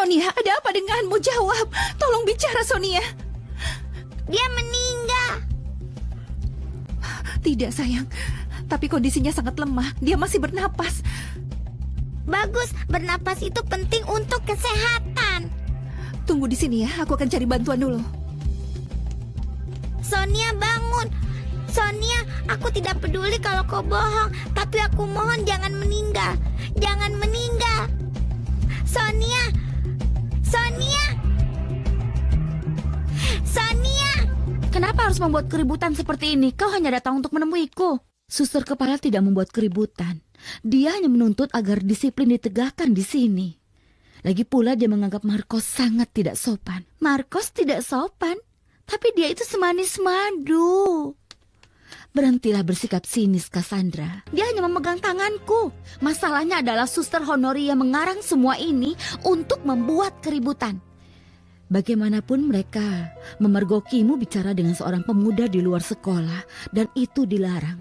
Sonia, ada apa denganmu? Jawab. Tolong bicara, Sonia. Dia meninggal. Tidak, sayang. Tapi kondisinya sangat lemah. Dia masih bernapas. Bagus, bernapas itu penting untuk kesehatan. Tunggu di sini ya, aku akan cari bantuan dulu. Sonia, bangun. Sonia, aku tidak peduli kalau kau bohong, tapi aku mohon jangan meninggal. Jangan meninggal. Sonia. Sonia. Sonia. Kenapa harus membuat keributan seperti ini? Kau hanya datang untuk menemuiku. Suster kepala tidak membuat keributan. Dia hanya menuntut agar disiplin ditegakkan di sini. Lagi pula dia menganggap Marcos sangat tidak sopan. Marcos tidak sopan, tapi dia itu semanis madu. Berhentilah bersikap sinis, Cassandra. Dia hanya memegang tanganku. Masalahnya adalah Suster Honoria mengarang semua ini untuk membuat keributan. Bagaimanapun mereka memergokimu bicara dengan seorang pemuda di luar sekolah, dan itu dilarang.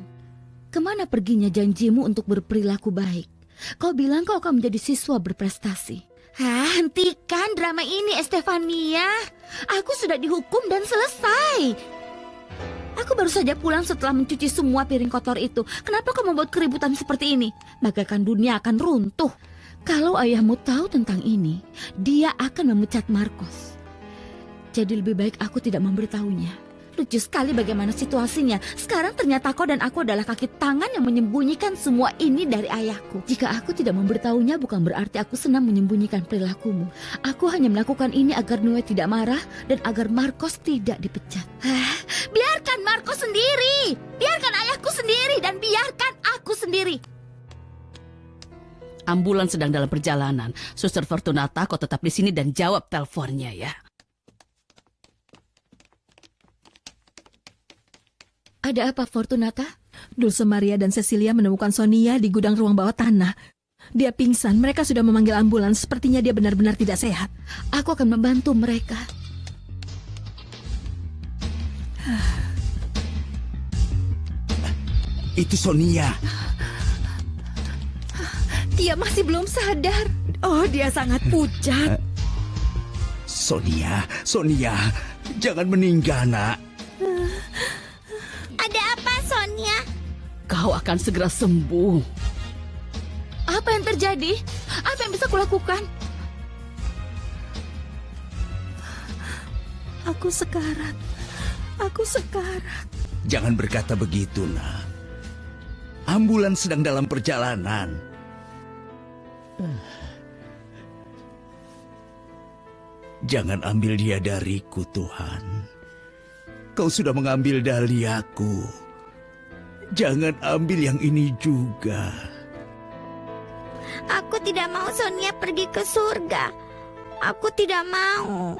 Kemana perginya janjimu untuk berperilaku baik? Kau bilang kau akan menjadi siswa berprestasi. Hentikan drama ini, Estefania. Aku sudah dihukum dan selesai. Aku baru saja pulang setelah mencuci semua piring kotor itu. Kenapa kau membuat keributan seperti ini? Bagaikan dunia akan runtuh. Kalau ayahmu tahu tentang ini, dia akan memecat Marcos. Jadi lebih baik aku tidak memberitahunya. Lucu sekali bagaimana situasinya. Sekarang ternyata kau dan aku adalah kaki tangan yang menyembunyikan semua ini dari ayahku. Jika aku tidak memberitahunya bukan berarti aku senang menyembunyikan perilakumu. Aku hanya melakukan ini agar Noe tidak marah dan agar Marcos tidak dipecat. Biarkan Marcos sendiri. Biarkan ayahku sendiri dan biarkan aku sendiri. Ambulans sedang dalam perjalanan. Suster Fortunata, kau tetap di sini dan jawab teleponnya ya. Ada apa, Fortunata? Dulce Maria dan Cecilia menemukan Sonia di gudang ruang bawah tanah. Dia pingsan, mereka sudah memanggil ambulans. Sepertinya dia benar-benar tidak sehat. Aku akan membantu mereka. Itu Sonia. Dia masih belum sadar. Oh, dia sangat pucat. Sonia, jangan meninggal, nak. Ada apa, Sonia? Kau akan segera sembuh. Apa yang terjadi? Apa yang bisa kulakukan? Aku sekarat. Jangan berkata begitu, nak. Ambulans sedang dalam perjalanan. Jangan ambil dia dariku, Tuhan. Kau sudah mengambil Dahliaku. Jangan ambil yang ini juga. Aku tidak mau Sonia pergi ke surga. Aku tidak mau.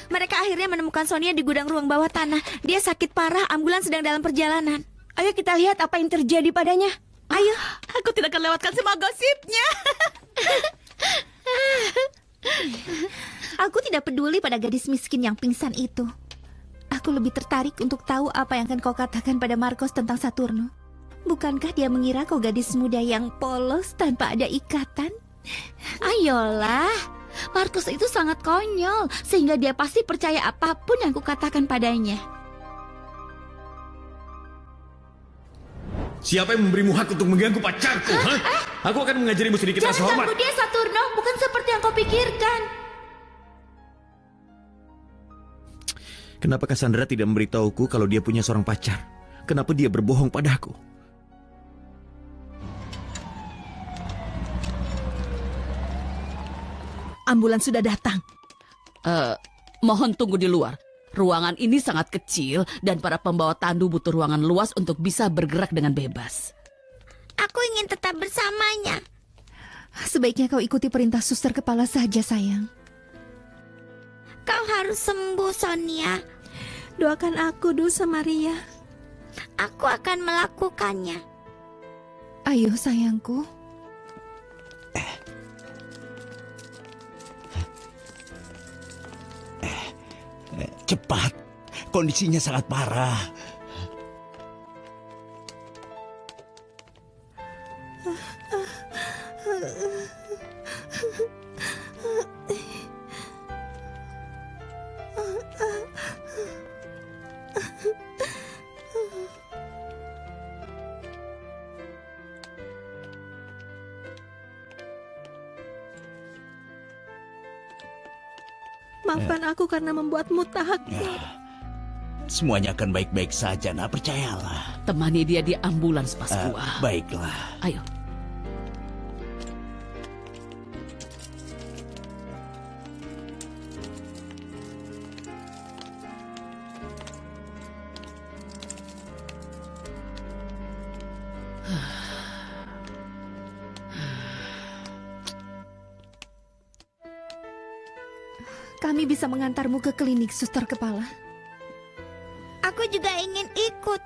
Mereka akhirnya menemukan Sonia di gudang ruang bawah tanah. Dia sakit parah, ambulans sedang dalam perjalanan. Ayo kita lihat apa yang terjadi padanya. Ayo, aku tidak akan lewatkan semua gosipnya. Aku tidak peduli pada gadis miskin yang pingsan itu. Aku lebih tertarik untuk tahu apa yang akan kau katakan pada Marcos tentang Saturno. Bukankah dia mengira kau gadis muda yang polos tanpa ada ikatan? Ayolah, Marcos itu sangat konyol, sehingga dia pasti percaya apapun yang kukatakan padanya. Siapa yang memberimu hak untuk mengganggu pacarku? Aku akan mengajarimu sedikit rasa Jangan hormat. ganggu dia, Saturno, bukan seperti yang kau pikirkan. Kenapa Cassandra tidak memberitahuku kalau dia punya seorang pacar? Kenapa dia berbohong padaku? Ambulans sudah datang. Mohon tunggu di luar. Ruangan ini sangat kecil dan para pembawa tandu butuh ruangan luas untuk bisa bergerak dengan bebas. Aku ingin tetap bersamanya. Sebaiknya kau ikuti perintah suster kepala saja, sayang. Kau harus sembuh, Sonia. Doakan aku, Dulce Maria. Aku akan melakukannya. Ayo, sayangku. Cepat, kondisinya sangat parah. Maafkan aku karena membuatmu takut. Semuanya akan baik-baik saja, nak, percayalah. Temani dia di ambulans, Pascual. Baiklah. Ayo. Kami bisa mengantarmu ke klinik, suster kepala. Aku juga ingin ikut.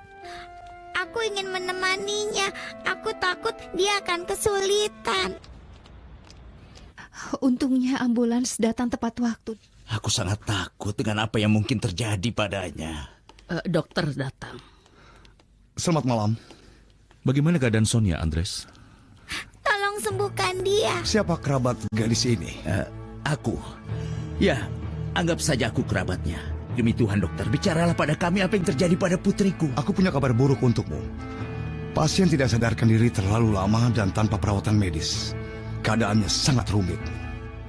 Aku ingin menemaninya. Aku takut dia akan kesulitan. Untungnya ambulans datang tepat waktu. Aku sangat takut dengan apa yang mungkin terjadi padanya. Dokter datang. Selamat malam. Bagaimana keadaan Sonia, Andres? Tolong sembuhkan dia. Siapa kerabat gadis ini? Aku. Ya, anggap saja aku kerabatnya. Demi Tuhan, dokter, bicaralah pada kami apa yang terjadi pada putriku. Aku punya kabar buruk untukmu. Pasien tidak sadarkan diri terlalu lama dan tanpa perawatan medis. Keadaannya sangat rumit.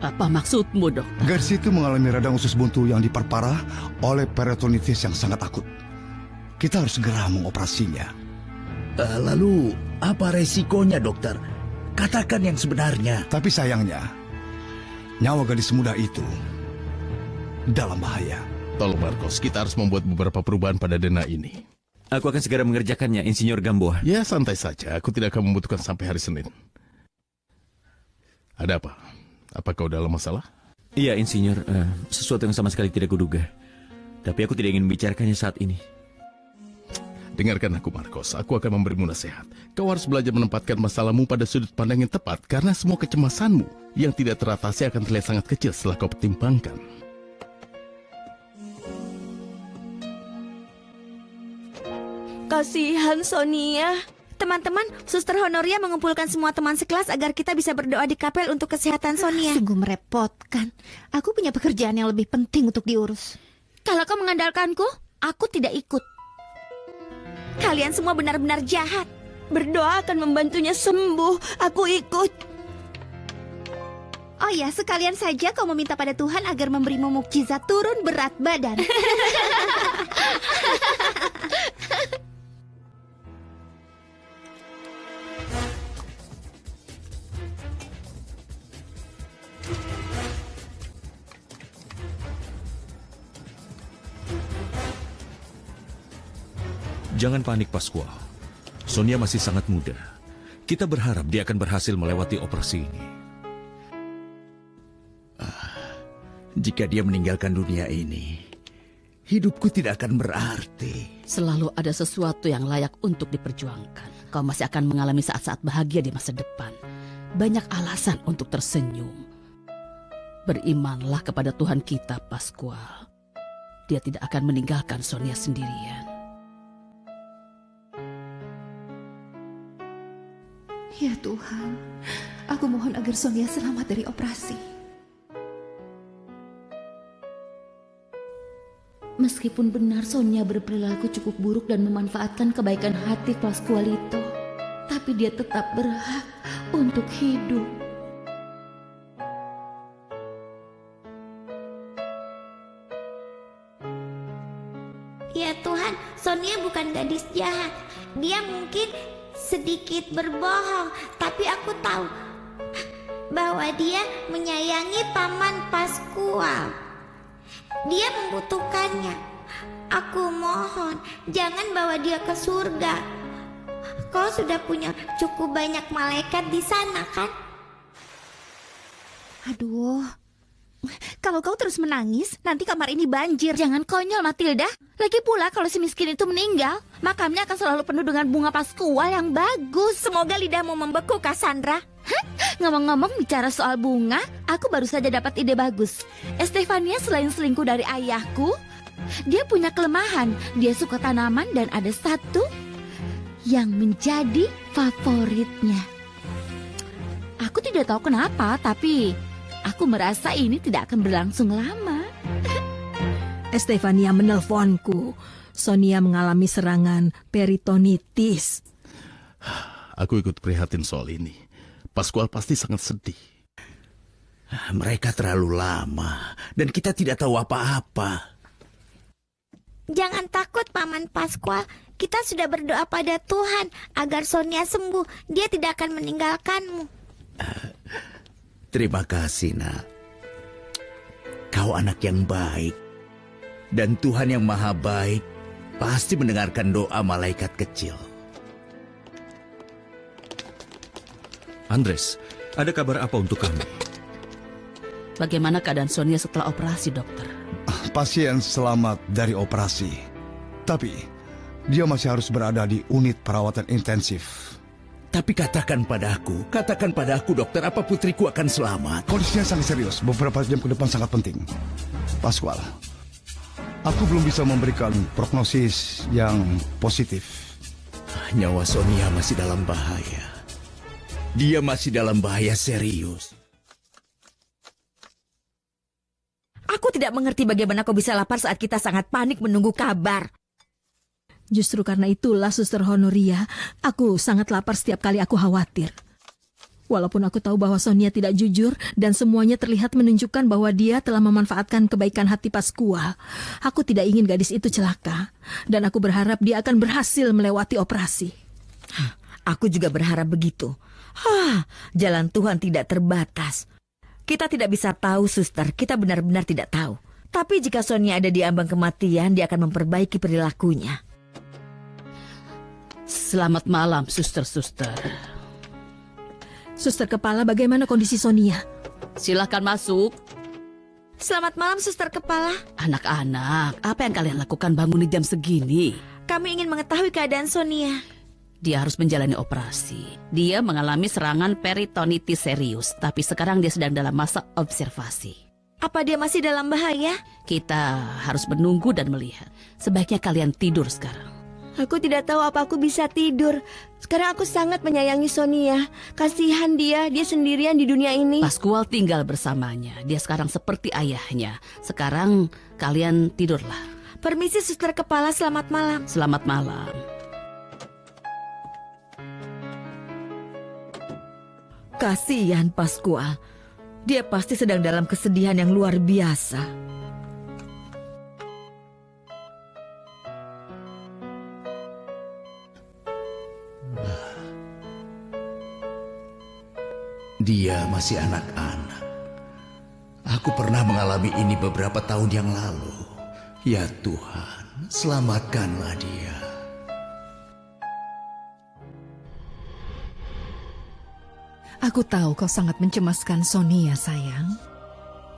Apa maksudmu, dok? Gadis itu mengalami radang usus buntu yang diperparah oleh peritonitis yang sangat akut. Kita harus segera mengoperasinya. Lalu, apa resikonya, dokter? Katakan yang sebenarnya. Tapi sayangnya, nyawa gadis muda itu dalam bahaya. Tolong Marcos, kita harus membuat beberapa perubahan pada dana ini. Aku akan segera mengerjakannya, Insinyur Gamboa. Ya, santai saja. Aku tidak akan membutuhkan sampai hari Senin. Ada apa? Apakah udah ada masalah? Iya, Insinyur. Sesuatu yang sama sekali tidak kuduga. Tapi aku tidak ingin membicarakannya saat ini. Dengarkan aku, Marcos. Aku akan memberimu nasihat. Kau harus belajar menempatkan masalahmu pada sudut pandang yang tepat, karena semua kecemasanmu yang tidak teratasi akan terlihat sangat kecil setelah kau pertimbangkan. Kasihan Sonia. Teman-teman, Suster Honoria mengumpulkan semua teman sekelas agar kita bisa berdoa di kapel untuk kesehatan Sonia. Sungguh merepotkan. Aku punya pekerjaan yang lebih penting untuk diurus. Kalau kau mengandalkanku, aku tidak ikut. Kalian semua benar-benar jahat. Berdoa akan membantunya sembuh. Aku ikut. Oh ya, sekalian saja kau meminta pada Tuhan agar memberimu mukjizat turun berat badan. Jangan panik, Pascual. Sonia masih sangat muda. Kita berharap dia akan berhasil melewati operasi ini. Jika dia meninggalkan dunia ini, hidupku tidak akan berarti. Selalu ada sesuatu yang layak untuk diperjuangkan. Kau masih akan mengalami saat-saat bahagia di masa depan. Banyak alasan untuk tersenyum. Berimanlah kepada Tuhan kita, Pascual. Dia tidak akan meninggalkan Sonia sendirian. Ya Tuhan, aku mohon agar Sonia selamat dari operasi. Meskipun benar Sonia berperilaku cukup buruk dan memanfaatkan kebaikan hati Pascualito, tapi dia tetap berhak untuk hidup. Ya Tuhan, Sonia bukan gadis jahat. Dia mungkin sedikit berbohong, tapi aku tahu bahwa dia menyayangi Paman Pascual. Dia membutuhkannya. Aku mohon, jangan bawa dia ke surga. Kau sudah punya cukup banyak malaikat di sana, kan? Aduh, kalau kau terus menangis, nanti kamar ini banjir. Jangan konyol, Matilda. Lagi pula kalau si miskin itu meninggal, makamnya akan selalu penuh dengan bunga Pascual yang bagus. Semoga lidahmu membeku, Cassandra. Ngomong-ngomong bicara soal bunga, aku baru saja dapat ide bagus. Estefania selain selingkuh dari ayahku, dia punya kelemahan. Dia suka tanaman dan ada satu yang menjadi favoritnya. Aku tidak tahu kenapa, tapi aku merasa ini tidak akan berlangsung lama. Estefania menelponku. Sonia mengalami serangan peritonitis. Aku ikut prihatin soal ini. Pascual pasti sangat sedih. Mereka terlalu lama dan kita tidak tahu apa-apa. Jangan takut, Paman Pascual. Kita sudah berdoa pada Tuhan agar Sonia sembuh. Dia tidak akan meninggalkanmu. Terima kasih, Nak. Kau anak yang baik. Dan Tuhan yang maha baik pasti mendengarkan doa malaikat kecil. Andres, ada kabar apa untuk kami? Bagaimana keadaan Sonia setelah operasi, dokter? Pasien selamat dari operasi. Tapi dia masih harus berada di unit perawatan intensif. Tapi katakan padaku, dokter, apa putriku akan selamat? Kondisinya sangat serius. Beberapa jam ke depan sangat penting. Pascual, aku belum bisa memberikan prognosis yang positif. Nyawa Sonia masih dalam bahaya. Dia masih dalam bahaya serius. Aku tidak mengerti bagaimana kau bisa lapar saat kita sangat panik menunggu kabar. Justru karena itulah, Suster Honoria, aku sangat lapar setiap kali aku khawatir. Walaupun aku tahu bahwa Sonia tidak jujur dan semuanya terlihat menunjukkan bahwa dia telah memanfaatkan kebaikan hati Pascual, aku tidak ingin gadis itu celaka. Dan aku berharap dia akan berhasil melewati operasi. Aku juga berharap begitu. Jalan Tuhan tidak terbatas. Kita tidak bisa tahu, Suster. Kita benar-benar tidak tahu. Tapi jika Sonia ada di ambang kematian, dia akan memperbaiki perilakunya. Selamat malam, suster-suster. Suster Kepala, bagaimana kondisi Sonia? Silakan masuk. Selamat malam, Suster Kepala. Anak-anak, apa yang kalian lakukan bangun di jam segini? Kami ingin mengetahui keadaan Sonia. Dia harus menjalani operasi. Dia mengalami serangan peritonitis serius, tapi sekarang dia sedang dalam masa observasi. Apa dia masih dalam bahaya? Kita harus menunggu dan melihat. Sebaiknya kalian tidur sekarang. Aku tidak tahu apa aku bisa tidur. Sekarang aku sangat menyayangi Sonia. Kasihan dia sendirian di dunia ini. Pascual tinggal bersamanya. Dia sekarang seperti ayahnya. Sekarang kalian tidurlah. Permisi, Suster Kepala, selamat malam. Selamat malam. Kasihan Pascual. Dia pasti sedang dalam kesedihan yang luar biasa. Dia masih anak-anak. Aku pernah mengalami ini beberapa tahun yang lalu. Ya Tuhan, selamatkanlah dia. Aku tahu kau sangat mencemaskan Sonia, sayang.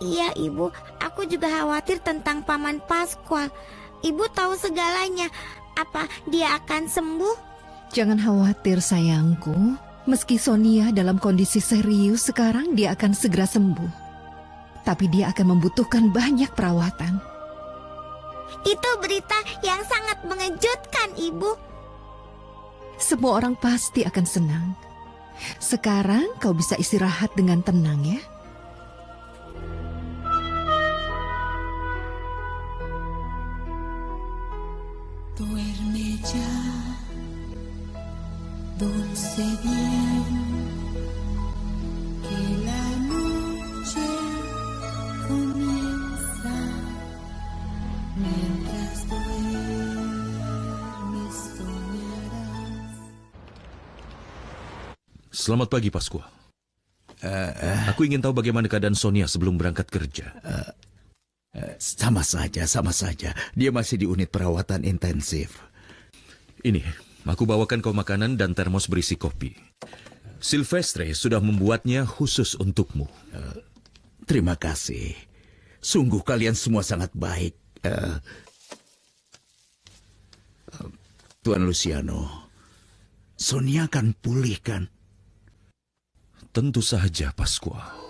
Iya, Ibu. Aku juga khawatir tentang Paman Pascual. Ibu tahu segalanya. Apa dia akan sembuh? Jangan khawatir, sayangku. Meski Sonia dalam kondisi serius sekarang, dia akan segera sembuh. Tapi dia akan membutuhkan banyak perawatan. Itu berita yang sangat mengejutkan, Ibu. Semua orang pasti akan senang. Sekarang kau bisa istirahat dengan tenang, ya. Duerme ya, dulce bien, que la noche comienza mientras duermes soñarás. Selamat pagi, Pascual. Aku ingin tahu bagaimana keadaan Sonia sebelum berangkat kerja. Sama saja. Dia masih di unit perawatan intensif. Ini, aku bawakan kau makanan dan termos berisi kopi. Silvestre sudah membuatnya khusus untukmu. Terima kasih. Sungguh kalian semua sangat baik. Tuan Luciano, Sonia akan pulih kan? Tentu saja, Pascual.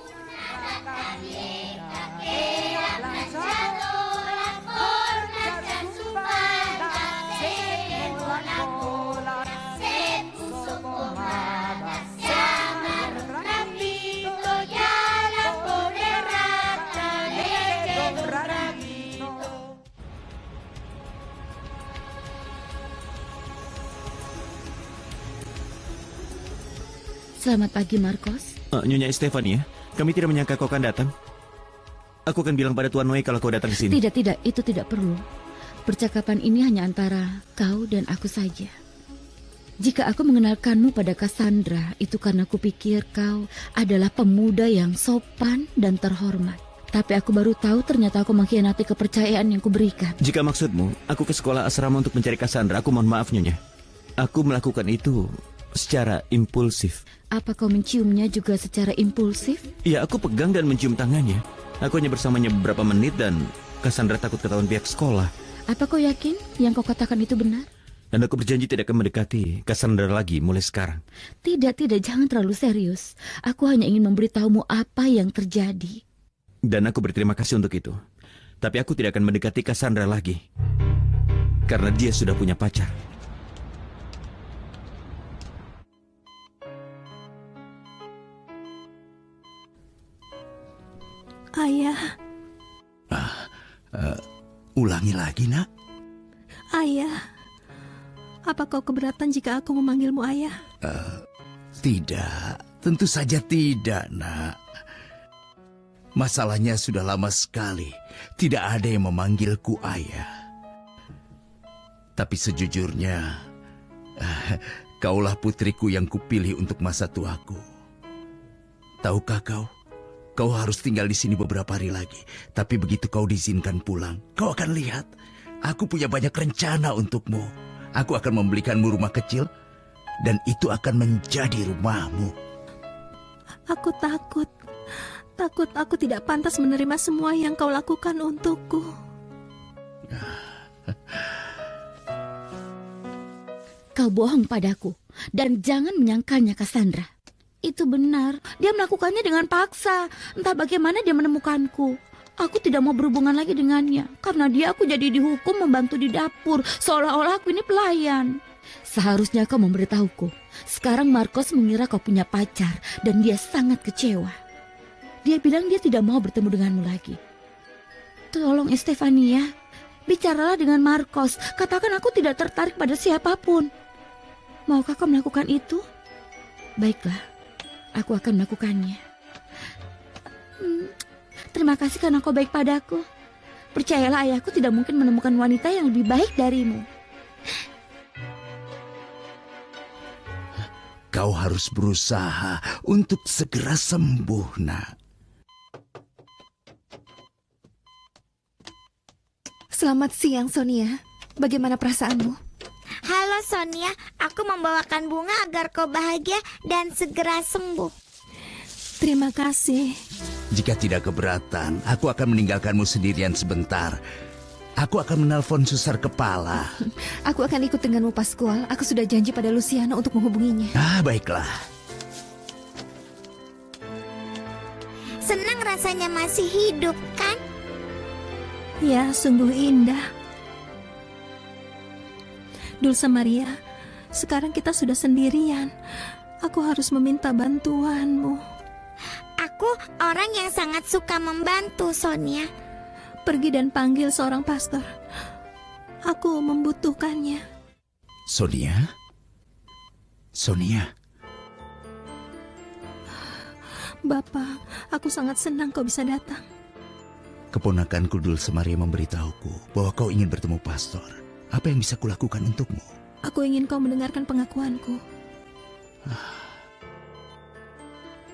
Selamat pagi, Marcos. Nyonya Estefania, Kami tidak menyangka kau akan datang. Aku akan bilang pada Tuan Wei kalau kau datang ke sini. Tidak, itu tidak perlu. Percakapan ini hanya antara kau dan aku saja. Jika aku mengenalkanmu pada Cassandra, itu karena aku pikir kau adalah pemuda yang sopan dan terhormat. Tapi aku baru tahu ternyata aku mengkhianati kepercayaan yang kuberikan. Jika maksudmu, aku ke sekolah asrama untuk mencari Cassandra, aku mohon maaf Nyonya. Aku melakukan itu secara impulsif. Apa kau menciumnya juga secara impulsif? Ya, aku pegang dan mencium tangannya. Aku hanya bersamanya beberapa menit dan Cassandra takut ketahuan pihak sekolah. Apa kau yakin yang kau katakan itu benar? Dan aku berjanji tidak akan mendekati Cassandra lagi mulai sekarang. Tidak, jangan terlalu serius. Aku hanya ingin memberitahumu apa yang terjadi. Dan aku berterima kasih untuk itu. Tapi aku tidak akan mendekati Cassandra lagi. Karena dia sudah punya pacar. Ayah. Ulangi lagi, Nak. Ayah. Apa kau keberatan jika aku memanggilmu ayah? Tidak, tentu saja tidak, Nak. Masalahnya sudah lama sekali tidak ada yang memanggilku ayah. Tapi sejujurnya, kaulah putriku yang kupilih untuk masa tuaku. Tahukah kau? Kau harus tinggal di sini beberapa hari lagi. Tapi begitu kau diizinkan pulang, kau akan lihat. Aku punya banyak rencana untukmu. Aku akan membelikanmu rumah kecil. Dan itu akan menjadi rumahmu. Aku takut. Takut aku tidak pantas menerima semua yang kau lakukan untukku. Kau bohong padaku. Dan jangan menyangkalnya Cassandra. Itu benar, dia melakukannya dengan paksa. Entah bagaimana dia menemukanku. Aku tidak mau berhubungan lagi dengannya. Karena dia aku jadi dihukum membantu di dapur. Seolah-olah aku ini pelayan. Seharusnya kau memberitahuku. Sekarang Marcos mengira kau punya pacar. Dan dia sangat kecewa. Dia bilang dia tidak mau bertemu denganmu lagi. Tolong Estefania, bicaralah dengan Marcos. Katakan aku tidak tertarik pada siapapun. Maukah kau melakukan itu? Baiklah. Aku akan melakukannya. Terima kasih karena kau baik padaku. Percayalah ayahku tidak mungkin menemukan wanita yang lebih baik darimu. Kau harus berusaha untuk segera sembuh, Nak. Selamat siang, Sonia. Bagaimana perasaanmu? Halo Sonia, aku membawakan bunga agar kau bahagia dan segera sembuh. Terima kasih. Jika tidak keberatan, aku akan meninggalkanmu sendirian sebentar. Aku akan menelpon susar kepala. Aku akan ikut denganmu, Pascual. Aku sudah janji pada Luciano untuk menghubunginya. Baiklah. Senang rasanya masih hidup, kan? Ya, sungguh indah. Dulce Maria, sekarang kita sudah sendirian. Aku harus meminta bantuanmu. Aku orang yang sangat suka membantu, Sonia. Pergi dan panggil seorang pastor. Aku membutuhkannya. Sonia? Sonia? Bapak, aku sangat senang kau bisa datang. Keponakanku Dulce Maria memberitahuku bahwa kau ingin bertemu pastor. Apa yang bisa kulakukan untukmu? Aku ingin kau mendengarkan pengakuanku.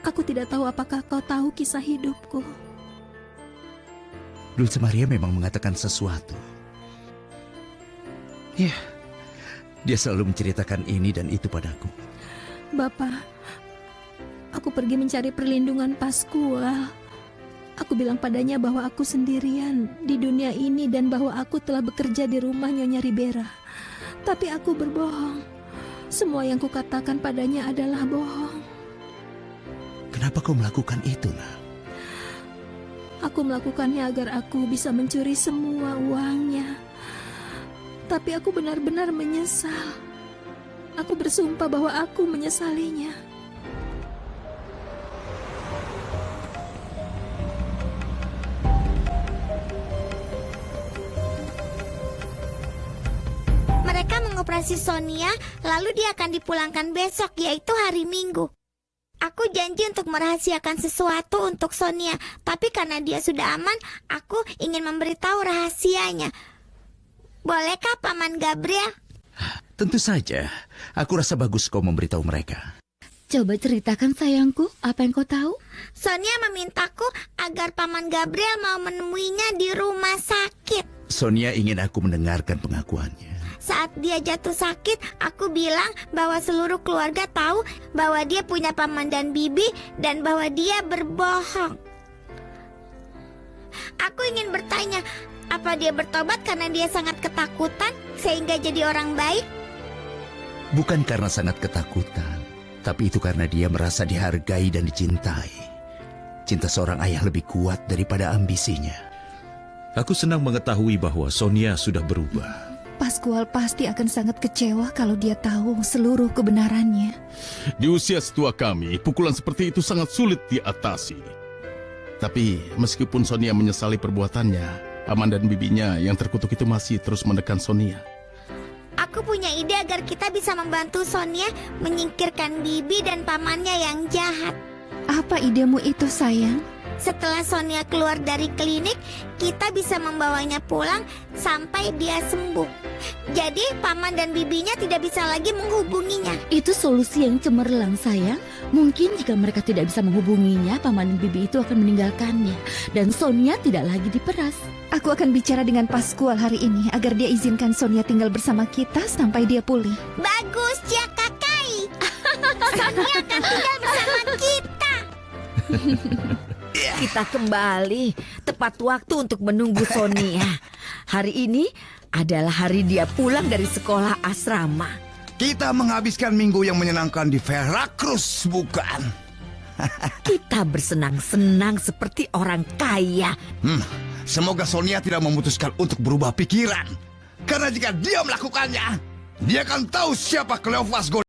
Aku tidak tahu apakah kau tahu kisah hidupku. Dulce Maria memang mengatakan sesuatu. Ya, dia selalu menceritakan ini dan itu padaku. Bapak, aku pergi mencari perlindungan Pascual. Aku bilang padanya bahwa aku sendirian di dunia ini dan bahwa aku telah bekerja di rumah Nyonya Ribera. Tapi aku berbohong. Semua yang kukatakan padanya adalah bohong. Kenapa kau melakukan itu, Nak? Aku melakukannya agar aku bisa mencuri semua uangnya. Tapi aku benar-benar menyesal. Aku bersumpah bahwa aku menyesalinya. Mereka mengoperasi Sonia, lalu dia akan dipulangkan besok, yaitu hari Minggu. Aku janji untuk merahasiakan sesuatu untuk Sonia, tapi karena dia sudah aman, aku ingin memberitahu rahasianya. Bolehkah Paman Gabriel? Tentu saja. Aku rasa bagus kau memberitahu mereka. Coba ceritakan sayangku, apa yang kau tahu? Sonia memintaku agar Paman Gabriel mau menemuinya di rumah sakit. Sonia ingin aku mendengarkan pengakuannya. Saat dia jatuh sakit, aku bilang bahwa seluruh keluarga tahu bahwa dia punya paman dan bibi dan bahwa dia berbohong. Aku ingin bertanya, apa dia bertobat karena dia sangat ketakutan sehingga jadi orang baik? Bukan karena sangat ketakutan, tapi itu karena dia merasa dihargai dan dicintai. Cinta seorang ayah lebih kuat daripada ambisinya. Aku senang mengetahui bahwa Sonia sudah berubah. Pascual pasti akan sangat kecewa kalau dia tahu seluruh kebenarannya. Di usia setua kami, pukulan seperti itu sangat sulit diatasi. Tapi meskipun Sonia menyesali perbuatannya, paman dan bibinya yang terkutuk itu masih terus menekan Sonia. Aku punya ide agar kita bisa membantu Sonia menyingkirkan bibi dan pamannya yang jahat. Apa idemu itu, sayang? Setelah Sonia keluar dari klinik, kita bisa membawanya pulang sampai dia sembuh. Jadi paman dan bibinya tidak bisa lagi menghubunginya. Itu solusi yang cemerlang sayang. Mungkin jika mereka tidak bisa menghubunginya, paman dan bibi itu akan meninggalkannya. Dan Sonia tidak lagi diperas. Aku akan bicara dengan Pascual hari ini agar dia izinkan Sonia tinggal bersama kita sampai dia pulih. Bagus ya Kakai. Sonia akan tinggal bersama kita. Kita kembali tepat waktu untuk menunggu Sonia. Hari ini adalah hari dia pulang dari sekolah asrama. Kita menghabiskan minggu yang menyenangkan di Veracruz, bukan? Kita bersenang-senang seperti orang kaya. Semoga Sonia tidak memutuskan untuk berubah pikiran. Karena jika dia melakukannya, dia akan tahu siapa Cleophas Gold.